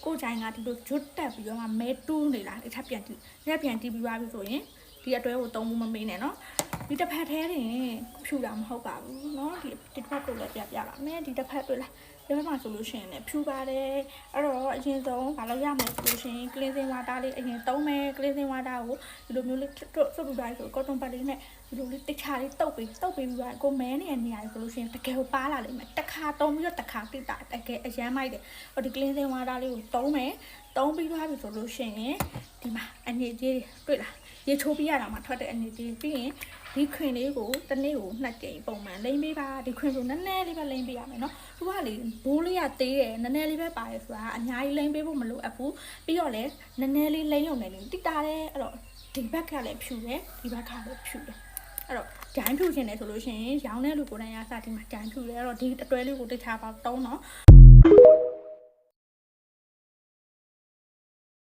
ကိုချိုင်းကဒီလိုဂျွတ်တက်ပြီးတော့မှမဲတူးနေလားတစ်ထပ်ပြန်တီးပြီးသွားပြီဆိုရင်ဒီအတွဲကိုတုံးမှုမမေးနဲ့နော်ဒီတစ်ဖက်သေးတယ်ဖြူတာမဟုတ်ပါဘူးနော်ဒီတစ်ဖက်ကိုလည်းပြပါမယ်ဒီတစ်ဖက်တွေ့လားဒီဘက်မှာဆိုလို့ရှိရင်လည်းဖြူပါတယ်အဲ့တော့အရင်ဆုံးဘာလို့ရမလဲဆိုလို့ရှိရင် cleansing water လေးအရင်သုံးမယ် cleansing water ကိုဒီလိုမျိုးလေးစွတ်ပြလိုက်ဆို cotton pad လေးနဲ့ဒီလိုလေးတစ်ချာလေးတုပ်ပြီးပြီးတော့ကိုမဲနေနေရတယ်ဆိုလို့ရှိရင်တကယ်ကိုပါလာလိမ့်မယ်တစ်ခါသုံးပြီးတော့တစ်ခါတိတာတကယ်အရမ်းမိုက်တယ်ဟိုဒီ cleansing water လေးကိုသုံးမယ်သုံးပြီးသွားပြီဆိုလို့ရှိရင်ဒီမှာအနေကြီးတွေ့လားရေချိုးပြရတာမှာထွက်တဲ့အနေကြီးပြီးရင်ဒီခွင်လေးကိုတစ်နေ့ကို2ကြိမ်ပုံမှန်လိမ့်ပေးပါဒီခွင်ဆိုနည်းနည်းလေးပဲလိမ့်ပေးရမယ်နော်သူကလေဘိုးလေးကသေးတယ်နည်းနည်းလေးပဲပါတယ်ဆိုတာအများကြီးလိမ့်ပေးဖို့မလိုအပ်ဘူးပြီးတော့လည်းနည်းနည်းလေးလိမ့်ရုံနဲ့တိတာတယ်အဲ့တော့ဒီဘက်ကလည်းဖြူတယ်ဒီဘက်ကလည်းဖြူတယ်အဲ့တော့ဂျိုင်းဖြူခြင်းတယ်ဆိုလို့ရှိရင်ရောင်းတဲ့လူကိုယ်တိုင်ရစဒီမှာဂျိုင်းဖြူတယ်အဲ့တော့ဒီအတွဲလေးကိုတိတ်ချပါတုံးတော့